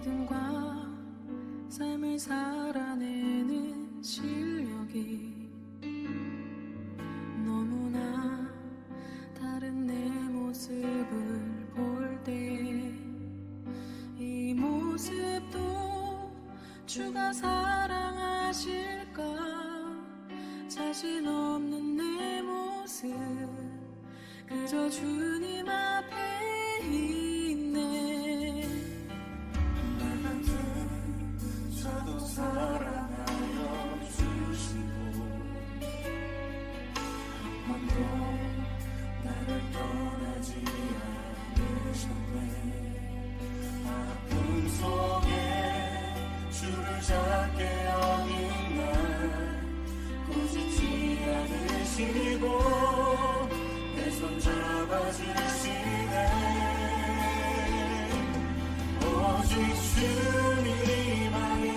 믿음과 삶을 살아내는 실력이 너무나 다른 내 모습을 볼 때 이 모습도 주가 사랑하실까 자신 없는 내 모습 그저 주님 앞에 있네. 나 같은 자도 사랑하여 주시고 한 번도 나를 떠나지 않으셨네. 아픔 속에 주를 작게 여긴 날 꾸짖지 않으시고 내 손 잡아주시네. 오직 주님만의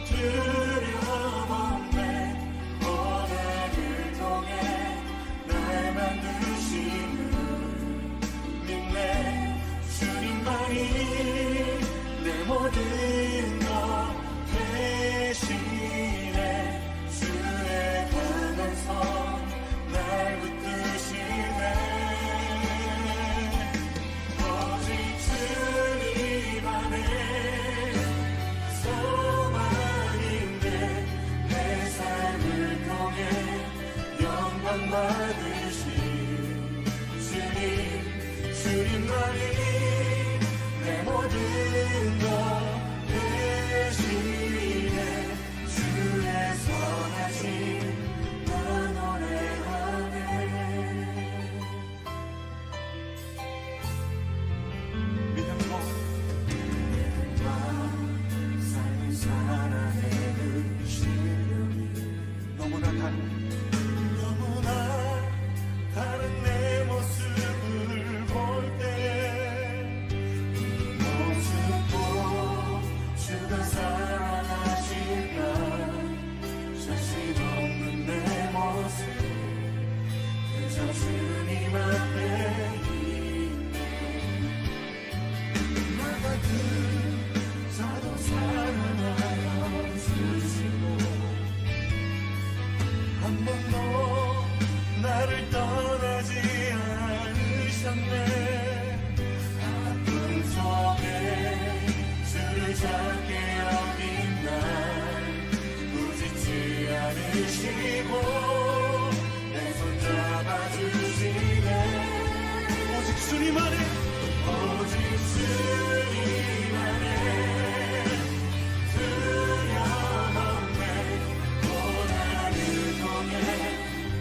두려움 없네. 고난을 통해 날 만드시는 믿네. 주님만이 내 모든 것 대신에 주의 강한 손 날 붙드시네. 오직 주님만의 소망인데 내 삶을 통해 영광 받으신 주님만이 내 모든 것 대신에 주의 선하심 나 노래하네. 믿음과 삶을 살아내는 실력이 너무나 다른 내 모습을 볼 때 이 모습도 주가 사랑하실까 자신 없는 내 모습 그저 주님 앞에 있네. 나 같은 자도 사랑하여 주시고 한 번도 나를 떠나지 않으셨네. 아픔 속에 주를 작게 여긴 날 꾸짖지 않으시고 내 손 잡아주시네. 오직 주님만의 두려움 없네. 고난을 통해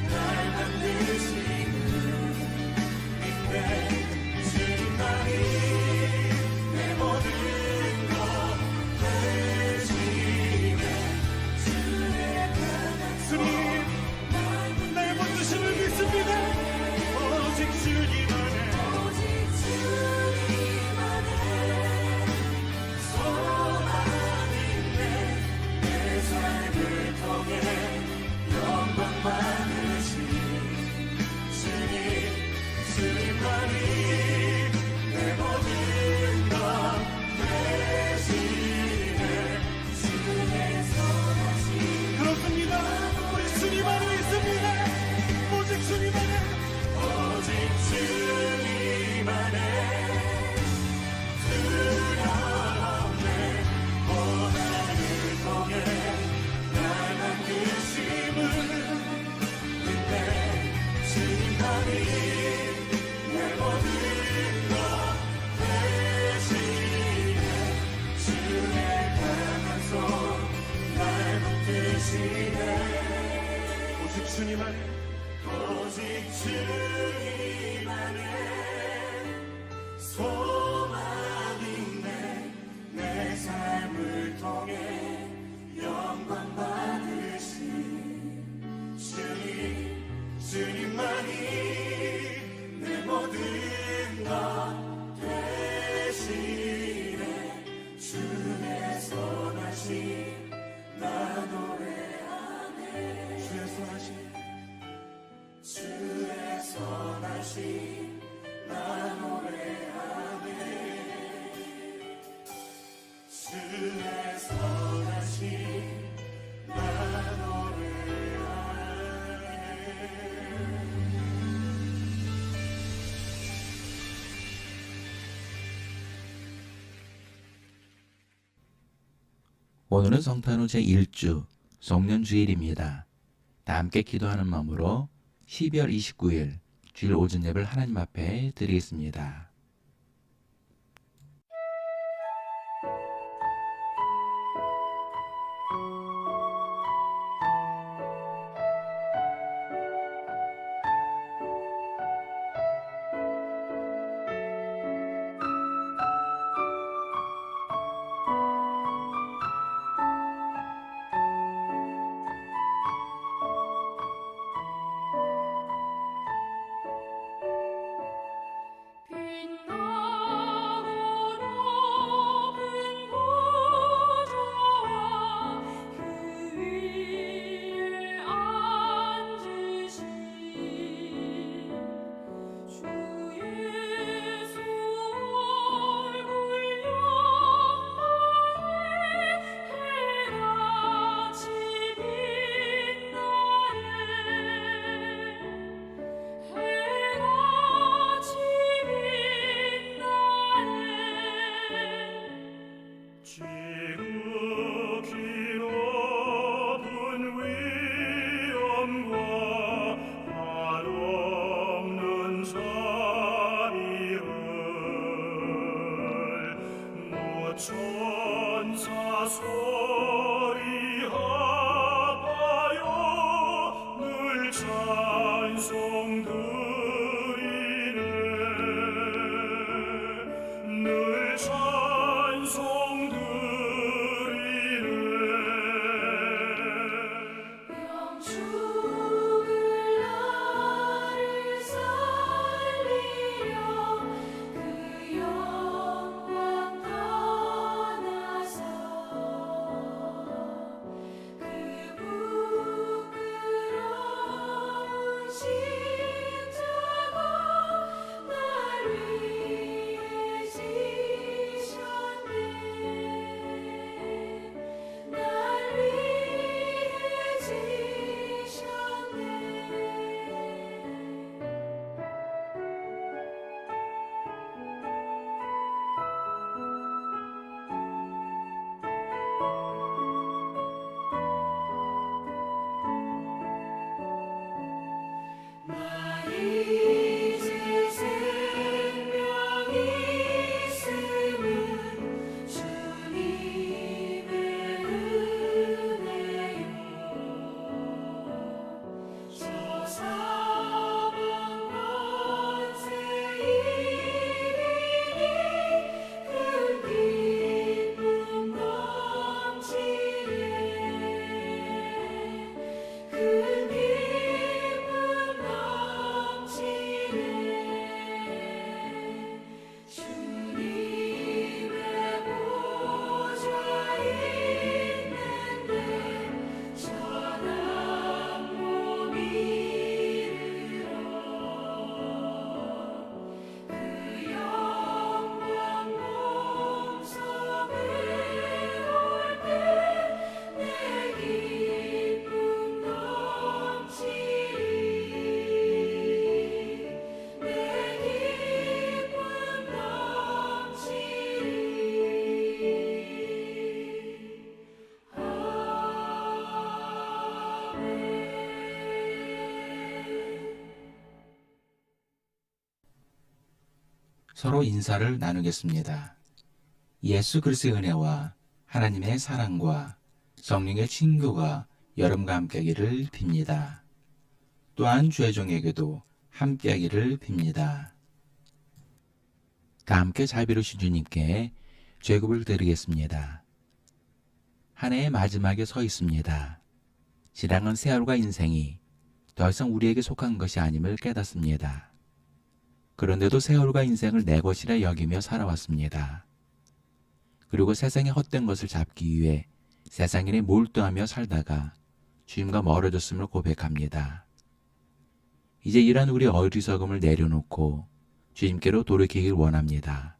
날 만드시는 믿네. 주님만이 내 모든 것 대신에 주의 강한 주님 날 붙드심을 믿습니다. 오직 주님만의 소망인데 내 삶을 통해 영광 받으신 주님만이 내 모든 것 대신에 주의 선하심 그렇습니다. 우리 주님만이 있습니다. 오직 주님만의 두려움 없네. 고난을 통해 날 만드심을 믿네. 주님만이 내 모든 것 대신에 주의 강한 손 날 붙드시네. 오직 주님만의 소망인데 내 삶을 통해 영광 받으신 주님만이 내 모든 것 대신에 주의 선하심 나 노래하네. 주의 선하심 오늘은 성탄후 제1주 송년주일입니다. 다 함께 기도하는 마음으로 12월 29일 주일 오전 예배를 하나님 앞에 드리겠습니다. 천사 소리하여 늘 찬송 드리네 늘 찬송 드리네 영축을 나를 살리려 그 영광 떠나사 그 부끄러운 십자가 날 위해 지셨네 날 위해 지셨네 나 이제 생명 있음은 주님의 은혜요 저 사방 권세 이기니 큰 기쁨 넘치네 큰 기쁨 넘치네 주님의 보좌 있는데 천한 몸이 이르러 그 영광 몸섬에 올 때 내 기쁨 넘치리 내 기쁨 넘치리 서로 인사를 나누겠습니다. 예수 그리스도의 은혜와 하나님의 사랑과 성령의 친교가 여러분과 함께하기를 빕니다. 또한 죄종에게도 함께하기를 빕니다. 다 함께 자비로우신 주님께 죄급을 드리겠습니다. 한 해의 마지막에 서 있습니다. 지나간 세월과 인생이 더 이상 우리에게 속한 것이 아님을 깨닫습니다. 그런데도 세월과 인생을 내 것이라 여기며 살아왔습니다. 그리고 세상의 헛된 것을 잡기 위해 세상 일에 몰두하며 살다가 주님과 멀어졌음을 고백합니다. 이제 이러한 우리 어리석음을 내려놓고 주님께로 돌이키길 원합니다.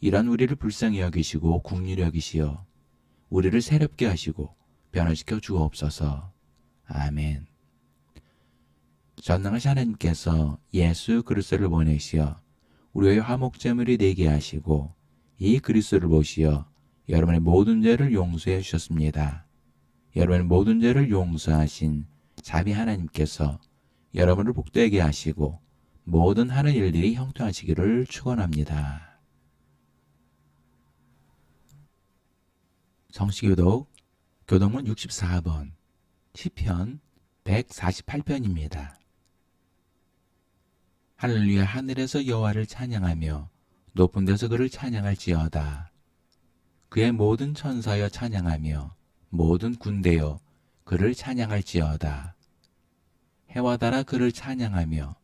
이러한 우리를 불쌍히 여기시고 긍휼히 여기시어 우리를 새롭게 하시고 변화시켜 주옵소서. 아멘. 전능하신 하나님께서 예수 그리스도를 보내시어 우리의 화목제물이 되게 하시고 이 그리스도를 보시어 여러분의 모든 죄를 용서해 주셨습니다. 여러분의 모든 죄를 용서하신 자비 하나님께서 여러분을 복되게 하시고 모든 하는 일들이 형통하시기를 축원합니다. 성시교독 교독문 64번 시편 148편입니다. 할렐루야. 하늘에서 여호와를 찬양하며 높은 데서 그를 찬양할지어다. 그의 모든 천사여 찬양하며 모든 군대여 그를 찬양할지어다. 해와 달아 그를 찬양하며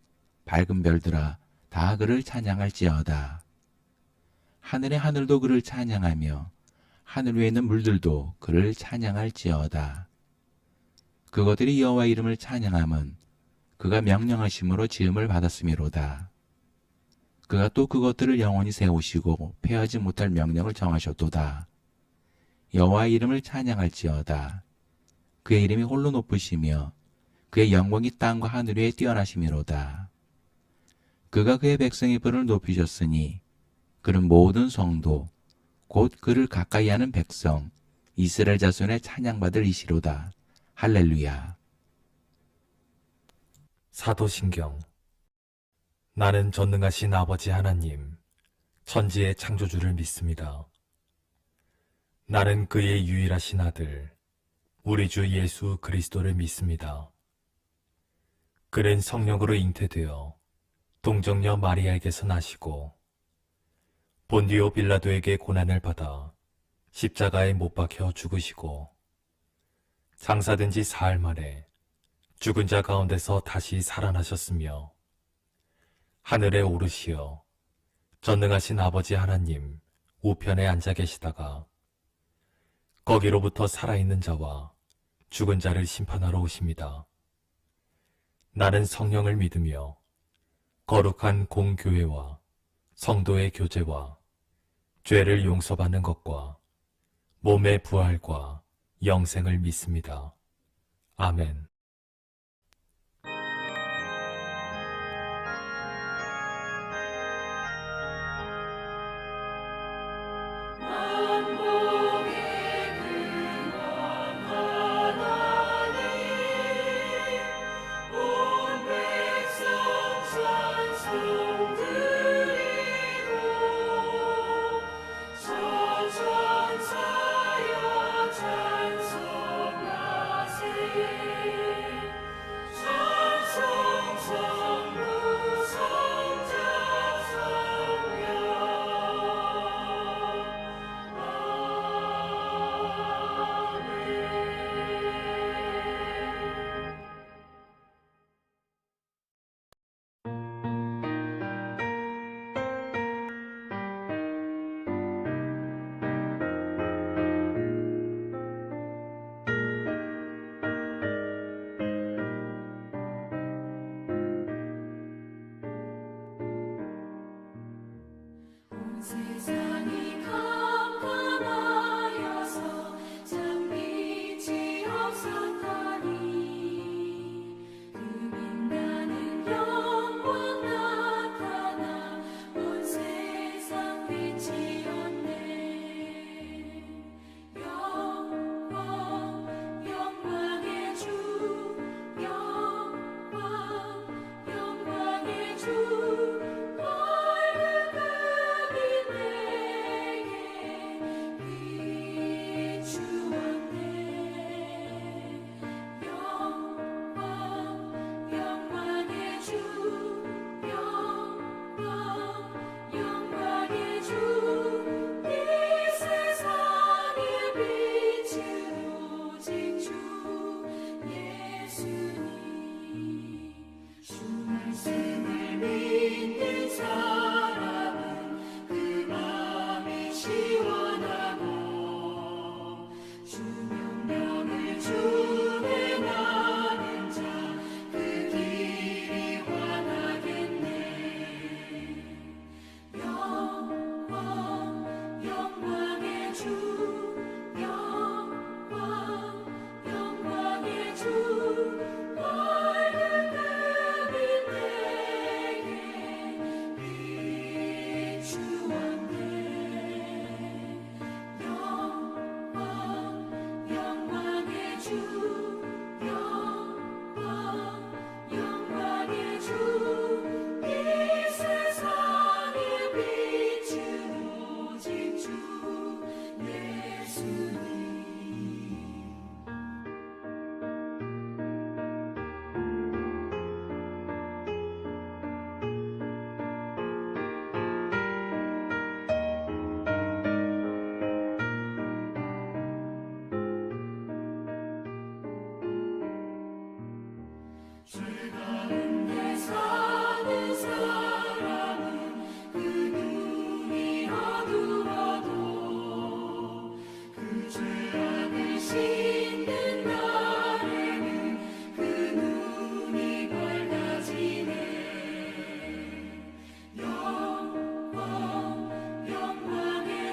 밝은 별들아 다 그를 찬양할지어다. 하늘의 하늘도 그를 찬양하며 하늘 위에 있는 물들도 그를 찬양할지어다. 그것들이 여호와 이름을 찬양함은 그가 명령하심으로 지음을 받았음이로다. 그가 또 그것들을 영원히 세우시고 폐하지 못할 명령을 정하셨도다. 여호와의 이름을 찬양할지어다. 그의 이름이 홀로 높으시며 그의 영광이 땅과 하늘 위에 뛰어나심이로다. 그가 그의 백성의 분을 높이셨으니 그는 모든 성도 곧 그를 가까이 하는 백성 이스라엘 자손의 찬양받을 이시로다. 할렐루야. 사도신경. 나는 전능하신 아버지 하나님, 천지의 창조주를 믿습니다. 나는 그의 유일하신 아들, 우리 주 예수 그리스도를 믿습니다. 그는 성령으로 잉태되어 동정녀 마리아에게서 나시고 본디오 빌라도에게 고난을 받아 십자가에 못 박혀 죽으시고 장사된 지 사흘 만에 죽은 자 가운데서 다시 살아나셨으며 하늘에 오르시어 전능하신 아버지 하나님 우편에 앉아 계시다가 거기로부터 살아있는 자와 죽은 자를 심판하러 오십니다. 나는 성령을 믿으며 거룩한 공교회와 성도의 교제와 죄를 용서받는 것과 몸의 부활과 영생을 믿습니다. 아멘. 만복의 근원 하나님 온 백성 찬송 드리고 저천사여 찬송하세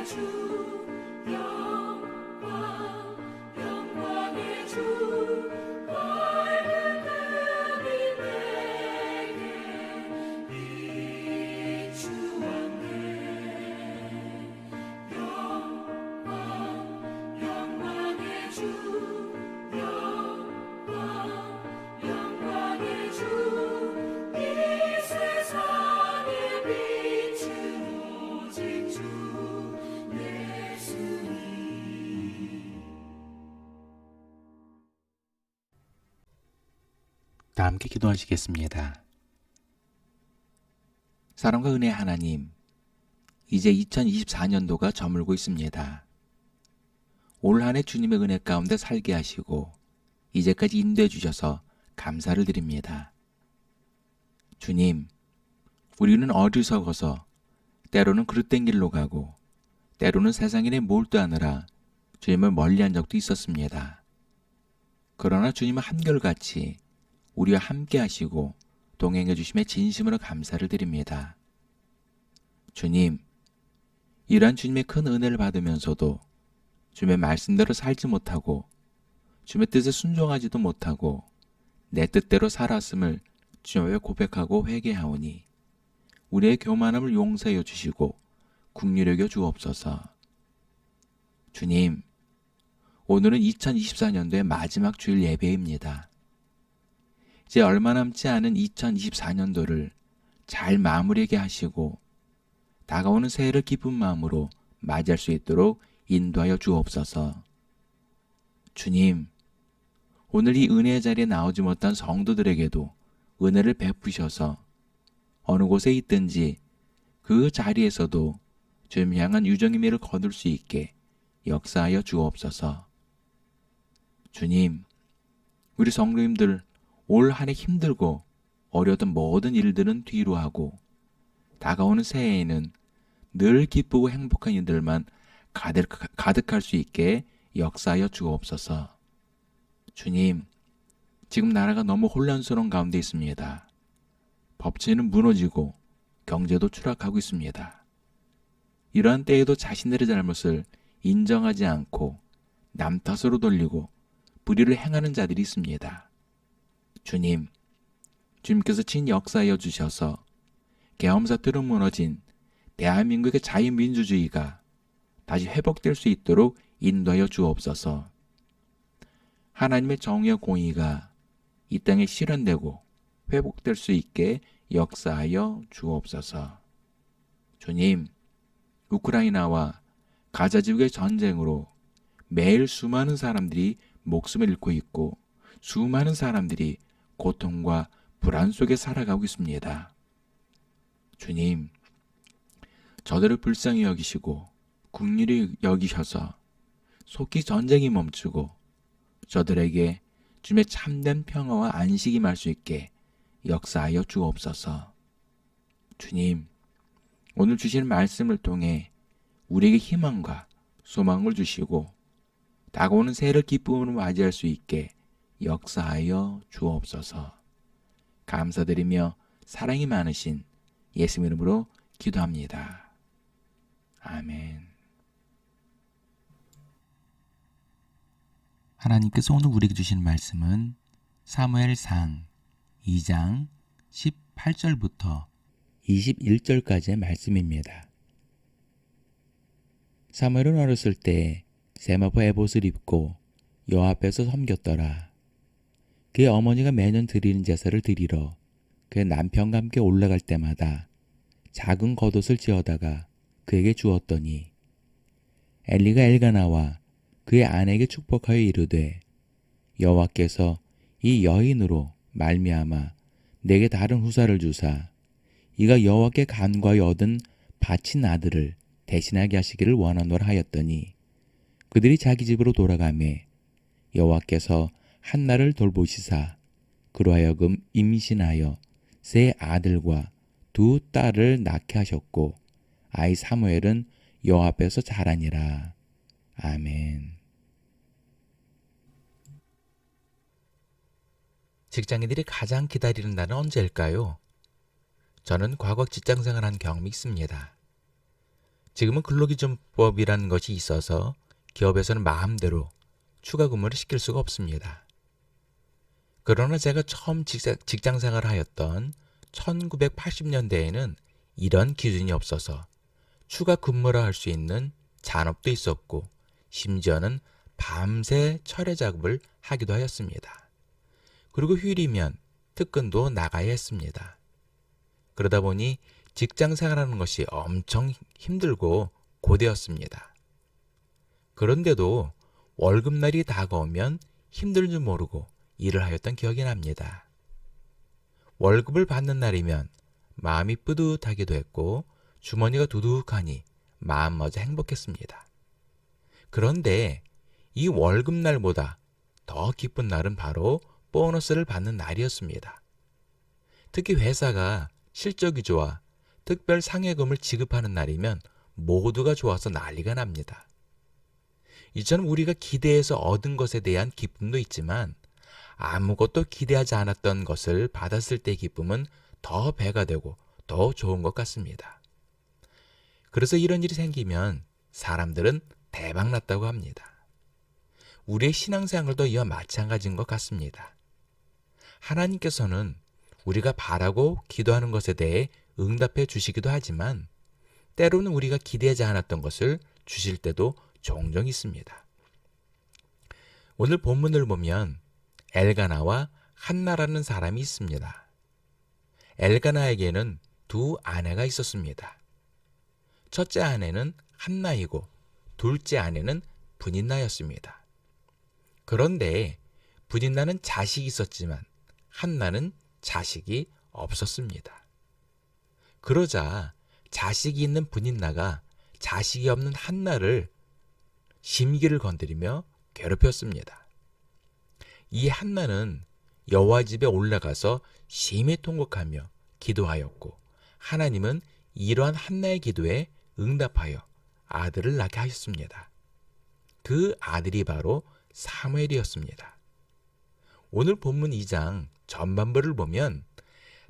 주 영광의 주 밝은 금이 내게 비추었네. 영광의 주 영광의 주 이 세상의 빛은 오직 주 예수님. 다 함께 기도하시겠습니다. 사랑과 은혜의 하나님, 이제 2024년도가 저물고 있습니다. 올 한 해 주님의 은혜 가운데 살게 하시고 이제까지 인도해 주셔서 감사를 드립니다. 주님, 우리는 어리석어서 때로는 그릇된 길로 가고 때로는 세상인에 몰두하느라 주님을 멀리한 적도 있었습니다. 그러나 주님은 한결같이 우리와 함께 하시고 동행해 주심에 진심으로 감사를 드립니다. 주님, 이러한 주님의 큰 은혜를 받으면서도 주님의 말씀대로 살지 못하고 주님의 뜻에 순종하지도 못하고 내 뜻대로 살았음을 주님 앞에 고백하고 회개하오니 우리의 교만함을 용서하여 주시고 긍휼히 여겨 주옵소서. 주님, 오늘은 2024년도의 마지막 주일 예배입니다. 이제 얼마 남지 않은 2024년도를 잘 마무리하게 하시고 다가오는 새해를 기쁜 마음으로 맞이할 수 있도록 인도하여 주옵소서. 주님, 오늘 이 은혜의 자리에 나오지 못한 성도들에게도 은혜를 베푸셔서 어느 곳에 있든지 그 자리에서도 주님 향한 유정의 미를 거둘 수 있게 역사하여 주옵소서. 주님, 우리 성도님들 올 한 해 힘들고 어려웠던 모든 일들은 뒤로 하고 다가오는 새해에는 늘 기쁘고 행복한 일들만 가득할 수 있게 역사하여 주옵소서. 주님, 지금 나라가 너무 혼란스러운 가운데 있습니다. 법치는 무너지고 경제도 추락하고 있습니다. 이러한 때에도 자신들의 잘못을 인정하지 않고 남 탓으로 돌리고 불의를 행하는 자들이 있습니다. 주님, 주님께서 친 역사하여 주셔서 계엄 사태로 무너진 대한민국의 자유민주주의가 다시 회복될 수 있도록 인도하여 주옵소서. 하나님의 정의와 공의가 이 땅에 실현되고 회복될 수 있게 역사하여 주옵소서. 주님, 우크라이나와 가자 지역의 전쟁으로 매일 수많은 사람들이 목숨을 잃고 있고 수많은 사람들이 고통과 불안 속에 살아가고 있습니다. 주님, 저들을 불쌍히 여기시고 긍휼히 여기셔서 속히 전쟁이 멈추고 저들에게 주님의 참된 평화와 안식이 말 수 있게 역사하여 주옵소서. 주님, 오늘 주신 말씀을 통해 우리에게 희망과 소망을 주시고 다가오는 새해를 기쁨으로 맞이할 수 있게 역사하여 주옵소서. 감사드리며 사랑이 많으신 예수님 이름으로 기도합니다. 아멘. 하나님께서 오늘 우리에게 주신 말씀은 사무엘상 2장 18절부터 21절까지의 말씀입니다. 사무엘은 어렸을 때 세마포 에봇을 입고 여호와 앞에서 섬겼더라. 그의 어머니가 매년 드리는 제사를 드리러 그의 남편과 함께 올라갈 때마다 작은 겉옷을 지어다가 그에게 주었더니 엘리가 엘가나와 그의 아내에게 축복하여 이르되 여호와께서 이 여인으로 말미암아 내게 다른 후사를 주사 이가 여호와께 간과하여 얻은 바친 아들을 대신하게 하시기를 원하노라 하였더니 그들이 자기 집으로 돌아가매 여호와께서 한나를 돌보시사 그로 하여금 임신하여 세 아들과 두 딸을 낳게 하셨고 아이 사무엘은 여호와 앞에서 자라니라. 아멘. 직장인들이 가장 기다리는 날은 언제일까요? 저는 과거 직장생활한 경험이 있습니다. 지금은 근로기준법이라는 것이 있어서 기업에서는 마음대로 추가 근무를 시킬 수가 없습니다. 그러나 제가 처음 직장 생활을 하였던 1980년대에는 이런 기준이 없어서 추가 근무를 할 수 있는 잔업도 있었고 심지어는 밤새 철회 작업을 하기도 하였습니다. 그리고 휴일이면 특근도 나가야 했습니다. 그러다 보니 직장 생활하는 것이 엄청 힘들고 고되었습니다. 그런데도 월급날이 다가오면 힘들 줄 모르고 일을 하였던 기억이 납니다. 월급을 받는 날이면 마음이 뿌듯하기도 했고 주머니가 두둑하니 마음마저 행복했습니다. 그런데 이 월급날보다 더 기쁜 날은 바로 보너스를 받는 날이었습니다. 특히 회사가 실적이 좋아 특별 상여금을 지급하는 날이면 모두가 좋아서 난리가 납니다. 이처럼 우리가 기대해서 얻은 것에 대한 기쁨도 있지만 아무것도 기대하지 않았던 것을 받았을 때의 기쁨은 더 배가 되고 더 좋은 것 같습니다. 그래서 이런 일이 생기면 사람들은 대박났다고 합니다. 우리의 신앙생활도 이와 마찬가지인 것 같습니다. 하나님께서는 우리가 바라고 기도하는 것에 대해 응답해 주시기도 하지만 때로는 우리가 기대하지 않았던 것을 주실 때도 종종 있습니다. 오늘 본문을 보면 엘가나와 한나라는 사람이 있습니다. 엘가나에게는 두 아내가 있었습니다. 첫째 아내는 한나이고 둘째 아내는 브닌나였습니다. 그런데 브닌나는 자식이 있었지만 한나는 자식이 없었습니다. 그러자 자식이 있는 브닌나가 자식이 없는 한나를 심기를 건드리며 괴롭혔습니다. 이 한나는 여호와 집에 올라가서 심히 통곡하며 기도하였고 하나님은 이러한 한나의 기도에 응답하여 아들을 낳게 하셨습니다. 그 아들이 바로 사무엘이었습니다. 오늘 본문 2장 전반부를 보면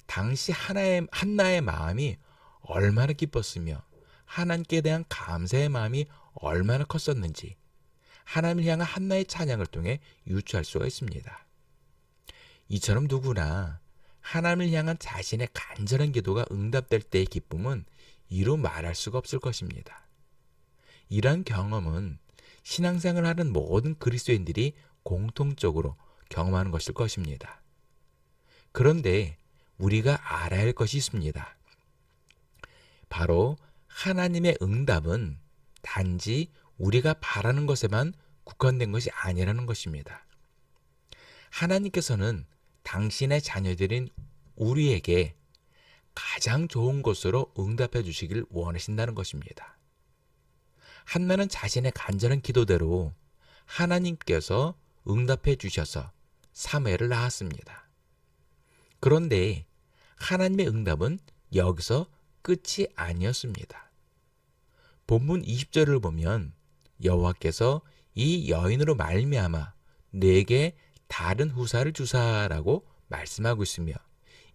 당시 한나의 마음이 얼마나 기뻤으며 하나님께 대한 감사의 마음이 얼마나 컸었는지 하나님을 향한 한나의 찬양을 통해 유추할 수가 있습니다. 이처럼 누구나 하나님을 향한 자신의 간절한 기도가 응답될 때의 기쁨은 이루 말할 수가 없을 것입니다. 이러한 경험은 신앙생활을 하는 모든 그리스도인들이 공통적으로 경험하는 것일 것입니다. 그런데 우리가 알아야 할 것이 있습니다. 바로 하나님의 응답은 단지 우리가 바라는 것에만 국한된 것이 아니라는 것입니다. 하나님께서는 당신의 자녀들인 우리에게 가장 좋은 것으로 응답해 주시길 원하신다는 것입니다. 한나는 자신의 간절한 기도대로 하나님께서 응답해 주셔서 사무엘을 낳았습니다. 그런데 하나님의 응답은 여기서 끝이 아니었습니다. 본문 20절을 보면 여호와께서 이 여인으로 말미암아 내게 다른 후사를 주사라고 말씀하고 있으며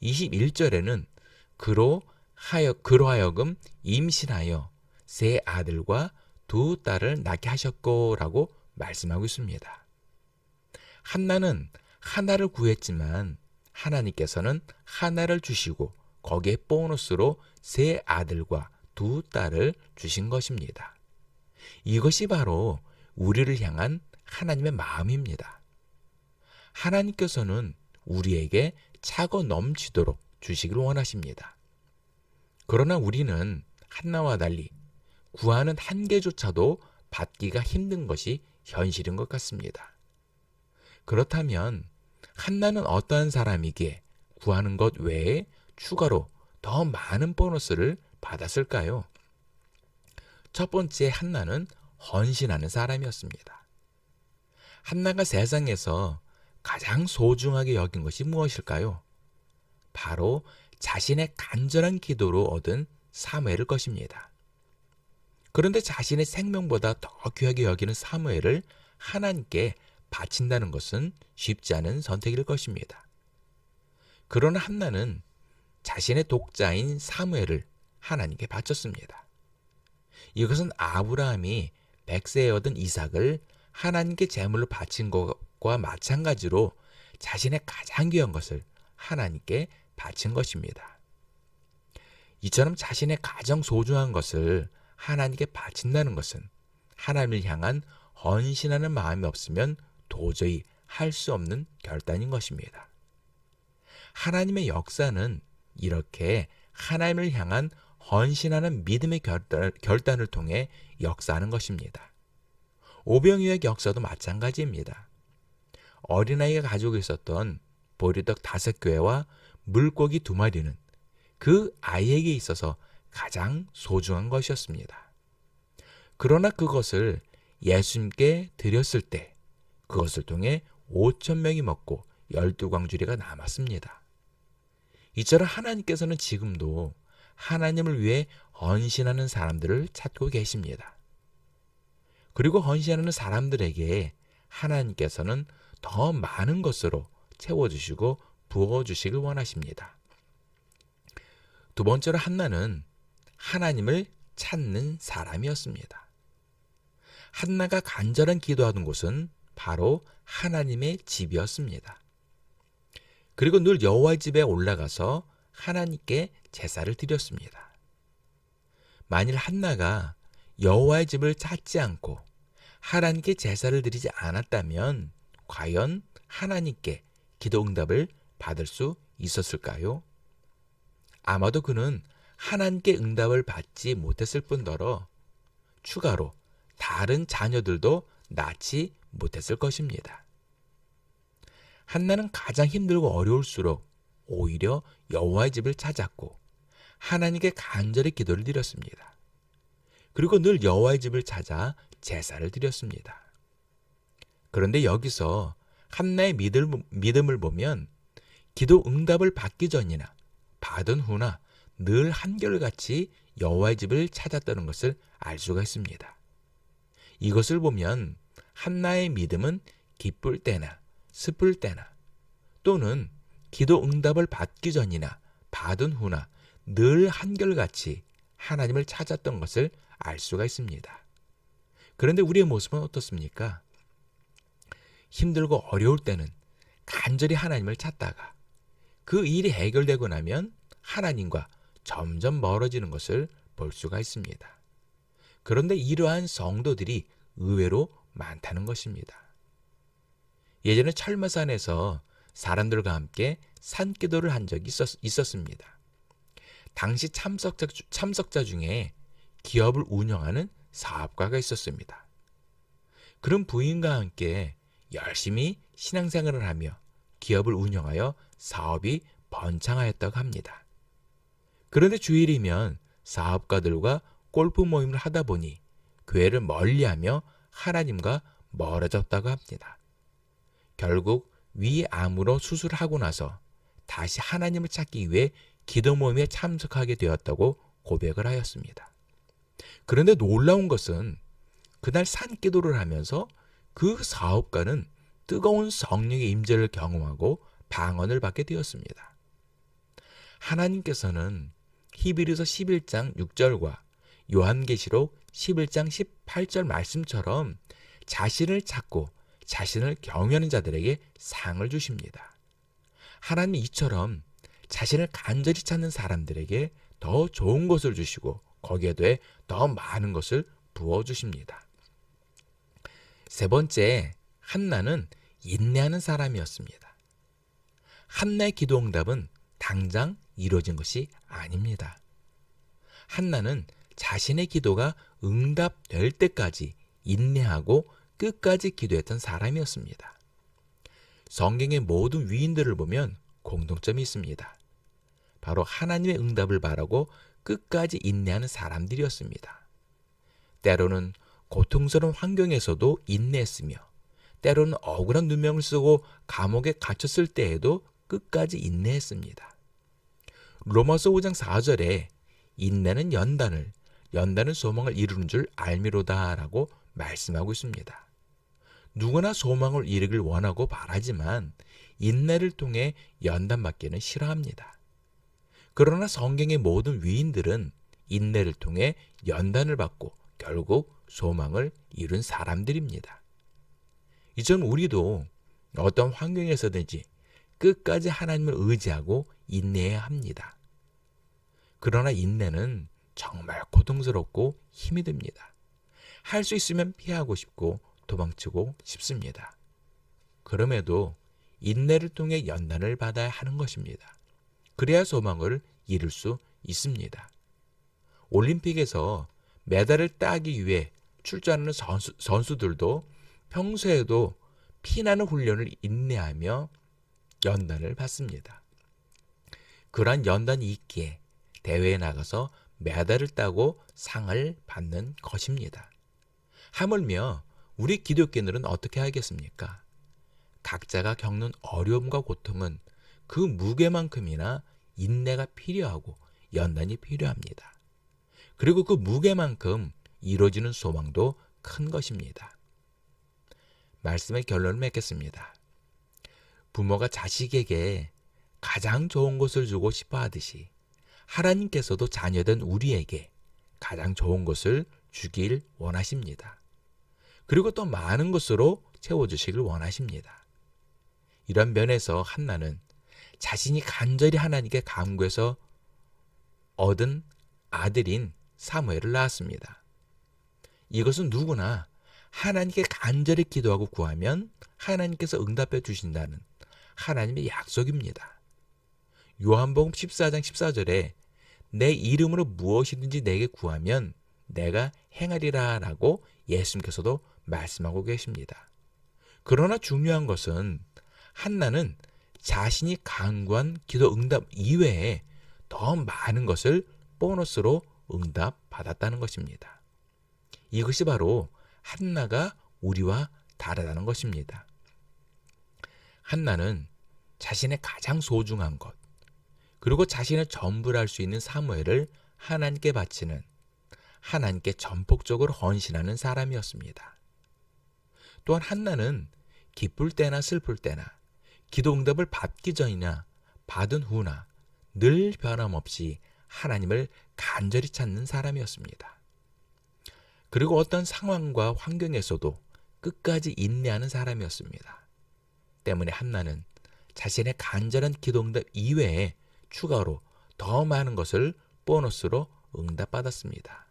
21절에는 그로 하여금 임신하여 세 아들과 두 딸을 낳게 하셨고라고 말씀하고 있습니다. 한나는 하나를 구했지만 하나님께서는 하나를 주시고 거기에 보너스로 세 아들과 두 딸을 주신 것입니다. 이것이 바로 우리를 향한 하나님의 마음입니다. 하나님께서는 우리에게 차고 넘치도록 주시길 원하십니다. 그러나 우리는 한나와 달리 구하는 한 개조차도 받기가 힘든 것이 현실인 것 같습니다. 그렇다면 한나는 어떠한 사람이기에 구하는 것 외에 추가로 더 많은 보너스를 받았을까요? 첫 번째 한나는 헌신하는 사람이었습니다. 한나가 세상에서 가장 소중하게 여긴 것이 무엇일까요? 바로 자신의 간절한 기도로 얻은 사무엘일 것입니다. 그런데 자신의 생명보다 더 귀하게 여기는 사무엘을 하나님께 바친다는 것은 쉽지 않은 선택일 것입니다. 그러나 한나는 자신의 독자인 사무엘을 하나님께 바쳤습니다. 이것은 아브라함이 백세에 얻은 이삭을 하나님께 제물로 바친 것과 마찬가지로 자신의 가장 귀한 것을 하나님께 바친 것입니다. 이처럼 자신의 가장 소중한 것을 하나님께 바친다는 것은 하나님을 향한 헌신하는 마음이 없으면 도저히 할 수 없는 결단인 것입니다. 하나님의 역사는 이렇게 하나님을 향한 헌신하는 믿음의 결단을 통해 역사하는 것입니다. 오병이어의 역사도 마찬가지입니다. 어린아이가 가지고 있었던 보리떡 5개와 물고기 2마리는 그 아이에게 있어서 가장 소중한 것이었습니다. 그러나 그것을 예수님께 드렸을 때 그것을 통해 5,000명이 먹고 12광주리가 남았습니다. 이처럼 하나님께서는 지금도 하나님을 위해 헌신하는 사람들을 찾고 계십니다. 그리고 헌신하는 사람들에게 하나님께서는 더 많은 것으로 채워주시고 부어주시길 원하십니다. 두 번째로 한나는 하나님을 찾는 사람이었습니다. 한나가 간절한 기도하던 곳은 바로 하나님의 집이었습니다. 그리고 늘 여호와의 집에 올라가서 하나님께 제사를 드렸습니다. 만일 한나가 여호와의 집을 찾지 않고 하나님께 제사를 드리지 않았다면 과연 하나님께 기도 응답을 받을 수 있었을까요? 아마도 그는 하나님께 응답을 받지 못했을 뿐더러 추가로 다른 자녀들도 낳지 못했을 것입니다. 한나는 가장 힘들고 어려울수록 오히려 여호와의 집을 찾았고 하나님께 간절히 기도를 드렸습니다. 그리고 늘 여호와의 집을 찾아 제사를 드렸습니다. 그런데 여기서 한나의 믿음을 보면 기도 응답을 받기 전이나 받은 후나 늘 한결같이 여호와의 집을 찾았다는 것을 알 수가 있습니다. 이것을 보면 한나의 믿음은 기쁠 때나 슬플 때나 또는 기도 응답을 받기 전이나 받은 후나 늘 한결같이 하나님을 찾았던 것을 알 수가 있습니다. 그런데 우리의 모습은 어떻습니까? 힘들고 어려울 때는 간절히 하나님을 찾다가 그 일이 해결되고 나면 하나님과 점점 멀어지는 것을 볼 수가 있습니다. 그런데 이러한 성도들이 의외로 많다는 것입니다. 예전에 철마산에서 사람들과 함께 산기도를 한 적이 있었습니다. 당시 참석자 중에 기업을 운영하는 사업가가 있었습니다. 그런 부인과 함께 열심히 신앙생활을 하며 기업을 운영하여 사업이 번창하였다고 합니다. 그런데 주일이면 사업가들과 골프 모임을 하다 보니 교회를 멀리하며 하나님과 멀어졌다고 합니다. 결국 위암으로 수술하고 나서 다시 하나님을 찾기 위해 기도 모임에 참석하게 되었다고 고백을 하였습니다. 그런데 놀라운 것은 그날 산기도를 하면서 그 사업가는 뜨거운 성령의 임재를 경험하고 방언을 받게 되었습니다. 하나님께서는 히브리서 11장 6절과 요한계시록 11장 18절 말씀처럼 자신을 찾고 자신을 경외하는 자들에게 상을 주십니다. 하나님은 이처럼 자신을 간절히 찾는 사람들에게 더 좋은 것을 주시고 거기에 더해 더 많은 것을 부어주십니다. 세 번째, 한나는 인내하는 사람이었습니다. 한나의 기도 응답은 당장 이루어진 것이 아닙니다. 한나는 자신의 기도가 응답될 때까지 인내하고 끝까지 기도했던 사람이었습니다. 성경의 모든 위인들을 보면 공통점이 있습니다. 바로 하나님의 응답을 바라고 끝까지 인내하는 사람들이었습니다. 때로는 고통스러운 환경에서도 인내했으며 때로는 억울한 누명을 쓰고 감옥에 갇혔을 때에도 끝까지 인내했습니다. 로마서 5장 4절에 인내는 연단을 소망을 이루는 줄 알미로다 라고 말씀하고 있습니다. 누구나 소망을 이루길 원하고 바라지만 인내를 통해 연단받기는 싫어합니다. 그러나 성경의 모든 위인들은 인내를 통해 연단을 받고 결국 소망을 이룬 사람들입니다. 이전 우리도 어떤 환경에서든지 끝까지 하나님을 의지하고 인내해야 합니다. 그러나 인내는 정말 고통스럽고 힘이 듭니다. 할 수 있으면 피하고 싶고 도망치고 싶습니다. 그럼에도 인내를 통해 연단을 받아야 하는 것입니다. 그래야 소망을 이룰 수 있습니다. 올림픽에서 메달을 따기 위해 출전하는 선수들도 평소에도 피나는 훈련을 인내하며 연단을 받습니다. 그러한 연단이 있기에 대회에 나가서 메달을 따고 상을 받는 것입니다. 하물며 우리 기독교인들은 어떻게 하겠습니까? 각자가 겪는 어려움과 고통은 그 무게만큼이나 인내가 필요하고 연단이 필요합니다. 그리고 그 무게만큼 이루어지는 소망도 큰 것입니다. 말씀의 결론을 맺겠습니다. 부모가 자식에게 가장 좋은 것을 주고 싶어 하듯이 하나님께서도 자녀된 우리에게 가장 좋은 것을 주길 원하십니다. 그리고 또 많은 것으로 채워주시길 원하십니다. 이런 면에서 한나는 자신이 간절히 하나님께 간구해서 얻은 아들인 사무엘을 낳았습니다. 이것은 누구나 하나님께 간절히 기도하고 구하면 하나님께서 응답해 주신다는 하나님의 약속입니다. 요한복음 14장 14절에 내 이름으로 무엇이든지 내게 구하면 내가 행하리라 라고 예수님께서도 말씀하고 계십니다. 그러나 중요한 것은 한나는 자신이 간구한 기도 응답 이외에 더 많은 것을 보너스로 응답받았다는 것입니다. 이것이 바로 한나가 우리와 다르다는 것입니다. 한나는 자신의 가장 소중한 것, 그리고 자신의 전부를 할 수 있는 사무엘을 하나님께 바치는, 하나님께 전폭적으로 헌신하는 사람이었습니다. 또한 한나는 기쁠 때나 슬플 때나 기도 응답을 받기 전이나 받은 후나 늘 변함없이 하나님을 간절히 찾는 사람이었습니다. 그리고 어떤 상황과 환경에서도 끝까지 인내하는 사람이었습니다. 때문에 한나는 자신의 간절한 기도 응답 이외에 추가로 더 많은 것을 보너스로 응답받았습니다.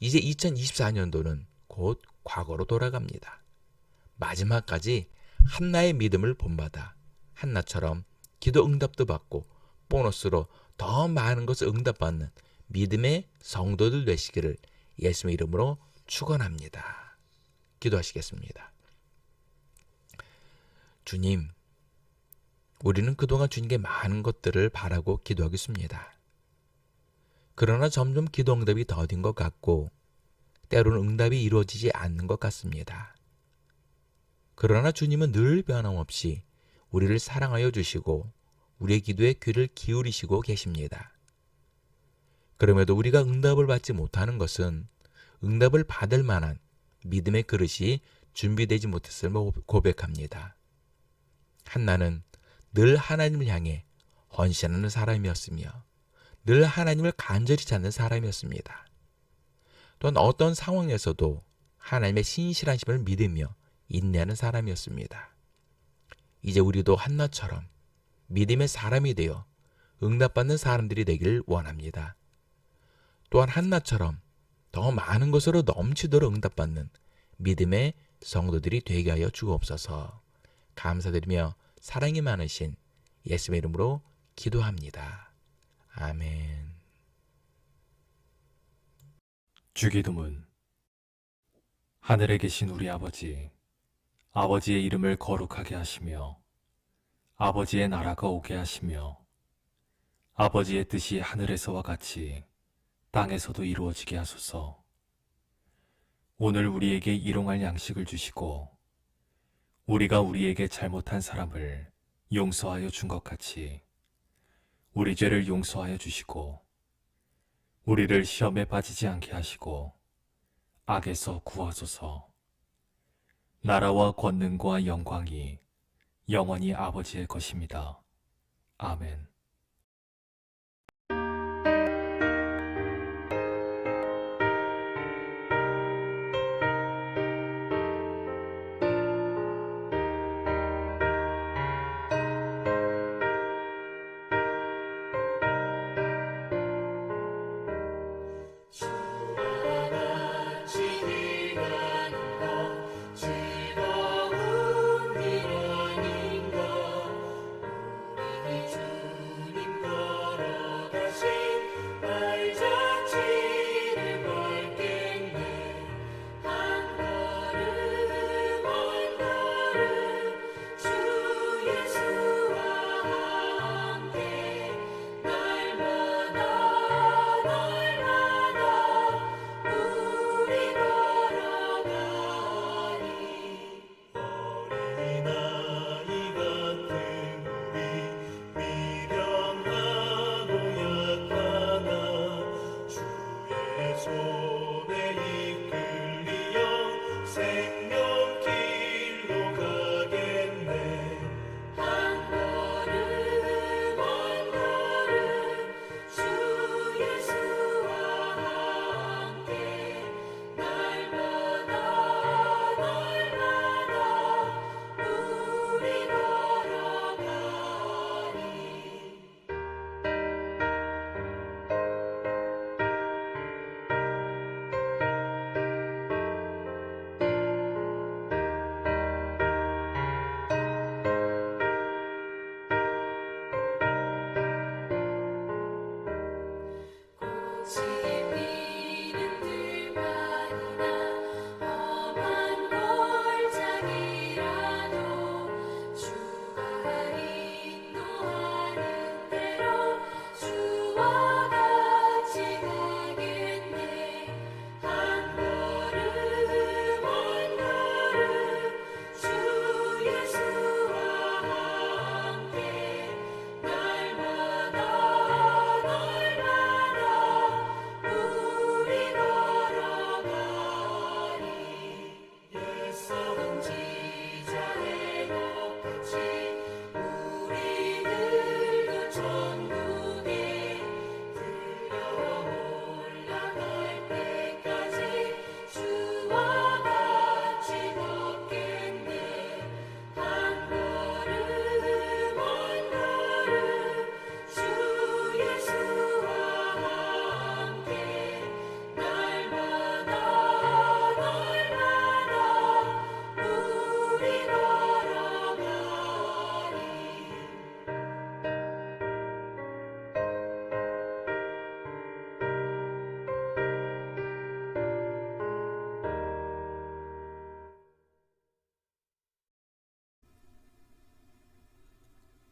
이제 2024년도는 곧 과거로 돌아갑니다. 마지막까지 한나의 믿음을 본받아 한나처럼 기도 응답도 받고 보너스로 더 많은 것을 응답받는 믿음의 성도들 되시기를 예수님의 이름으로 축원합니다. 기도하시겠습니다. 주님, 우리는 그동안 주님께 많은 것들을 바라고 기도하겠습니다. 그러나 점점 기도 응답이 더딘 것 같고 때로는 응답이 이루어지지 않는 것 같습니다. 그러나 주님은 늘 변함없이 우리를 사랑하여 주시고 우리의 기도에 귀를 기울이시고 계십니다. 그럼에도 우리가 응답을 받지 못하는 것은 응답을 받을 만한 믿음의 그릇이 준비되지 못했음을 고백합니다. 한나는 늘 하나님을 향해 헌신하는 사람이었으며 늘 하나님을 간절히 찾는 사람이었습니다. 또한 어떤 상황에서도 하나님의 신실하심을 믿으며 인내하는 사람이었습니다. 이제 우리도 한나처럼 믿음의 사람이 되어 응답받는 사람들이 되기를 원합니다. 또한 한나처럼 더 많은 것으로 넘치도록 응답받는 믿음의 성도들이 되게 하여 주옵소서. 감사드리며 사랑이 많으신 예수의 이름으로 기도합니다. 아멘. 주기도문. 하늘에 계신 우리 아버지, 아버지의 이름을 거룩하게 하시며 아버지의 나라가 오게 하시며 아버지의 뜻이 하늘에서와 같이 땅에서도 이루어지게 하소서. 오늘 우리에게 일용할 양식을 주시고 우리가 우리에게 잘못한 사람을 용서하여 준 것 같이 우리 죄를 용서하여 주시고 우리를 시험에 빠지지 않게 하시고 악에서 구하소서. 나라와 권능과 영광이 영원히 아버지의 것입니다. 아멘.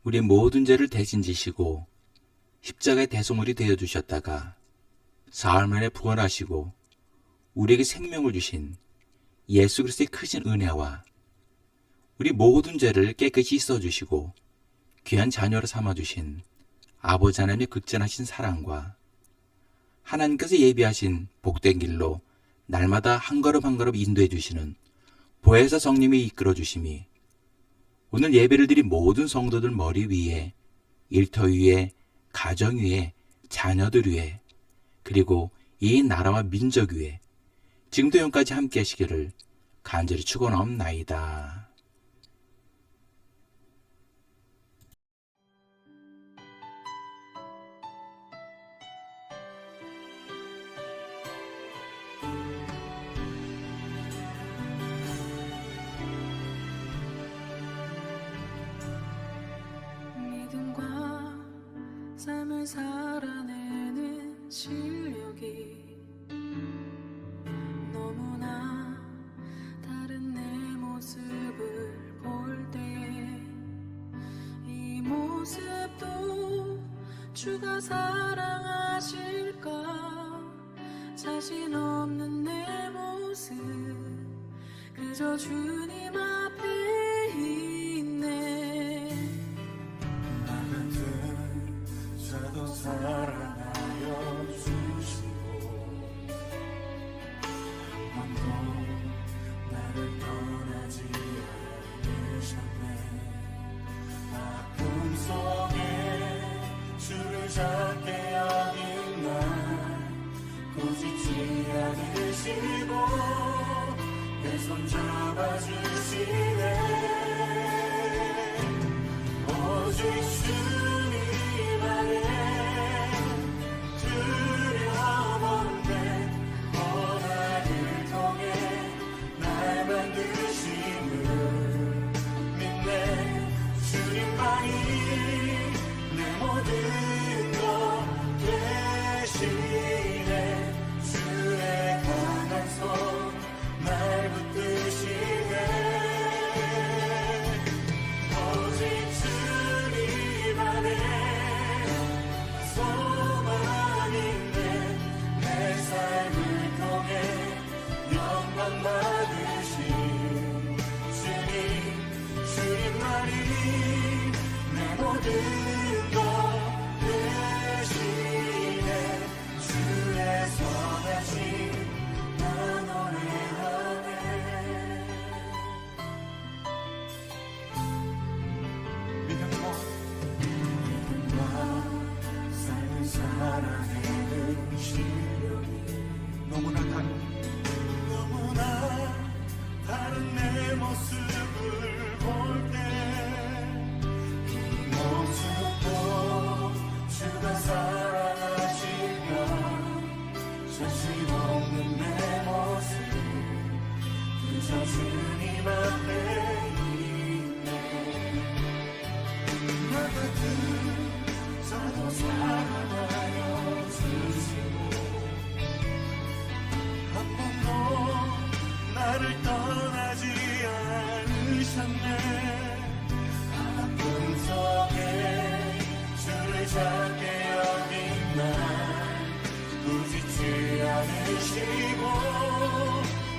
우리의 모든 죄를 대신 지시고 십자가의 대속물이 되어주셨다가 사흘 만에 부활하시고 우리에게 생명을 주신 예수 그리스도의 크신 은혜와 우리 모든 죄를 깨끗이 씻어주시고 귀한 자녀로 삼아주신 아버지 하나님의 극진하신 사랑과 하나님께서 예비하신 복된 길로 날마다 한 걸음 한 걸음 인도해 주시는 보혜사 성령이 이끌어 주심이 오늘 예배를 드린 모든 성도들 머리 위에, 일터 위에, 가정 위에, 자녀들 위에, 그리고 이 나라와 민족 위에 지금도 영까지 함께 하시기를 간절히 축원하옵나이다. 믿음과 삶을 살아내는 실력이 너무나 다른 내 모습을 볼 때 이 모습도 주가 사랑하실까 자신 없는 내 모습 그저 주님 앞에 있네. 자도 사랑하여 주시고 한 번도 나를 떠나지 않으셨네. 아픔 속에 주를 작게 여긴 날 꾸짖지 않으시고 내 손 잡아주시네. 오직 주님 안에 두려움 없네. 고난을 통해 날 만드심을 믿네. 주님만이 내 모든 것 되시네. 주의 강한 손 날 붙드시네. 오직 주님 안에 소망 있네. 내 삶을 통해 영광 받으신 주님만이 내 모든 것 되시네. 주의 선하심 나 노래하네. 믿음과 삶을 살아내는 실력이 너무나 다른 내 모습을 볼 때 이 모습도 주가 사랑하시며 자신 없는 내 모습 그저 주님 앞에 있네. 나 같은 자도 사랑하여 주시고 한 번도 나를 떠나지 않으셨네. 아픔 속에 주를 작게 여긴 날 꾸짖지 않으시고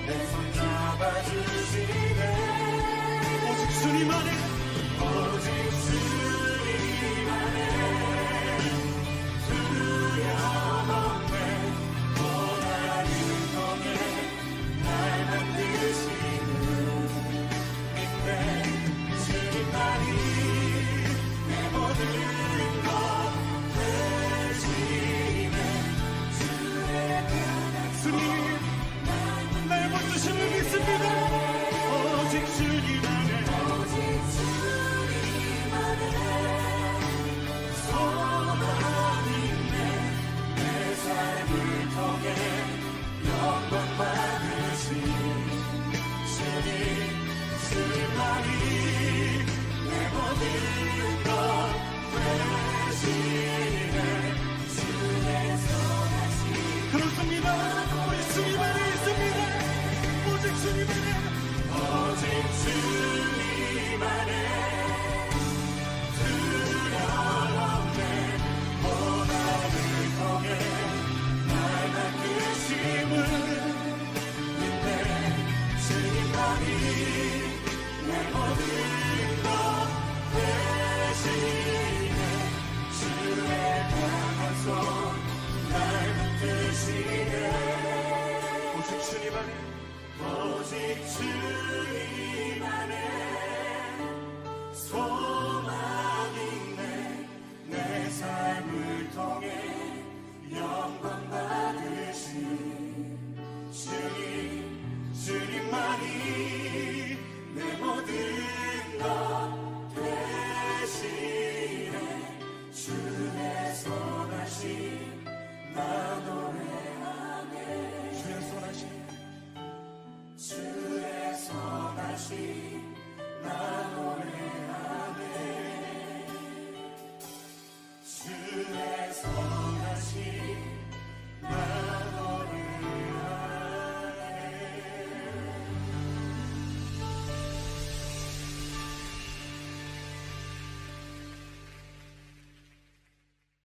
내 손 잡아주시네. 오직 주님 안에 오직 주님 안에 두려움 없네. 고난을 통해 날 만드시는 믿네. 주님만이 내 모든 것 되시네. 주의 편한 주님 날 붙드심을 믿습니다. 오직 주님 안에 주님만이 내 모든 것 대신에 주의 강한 손 날 붙드시네 오직 주님만이 오직 주님만이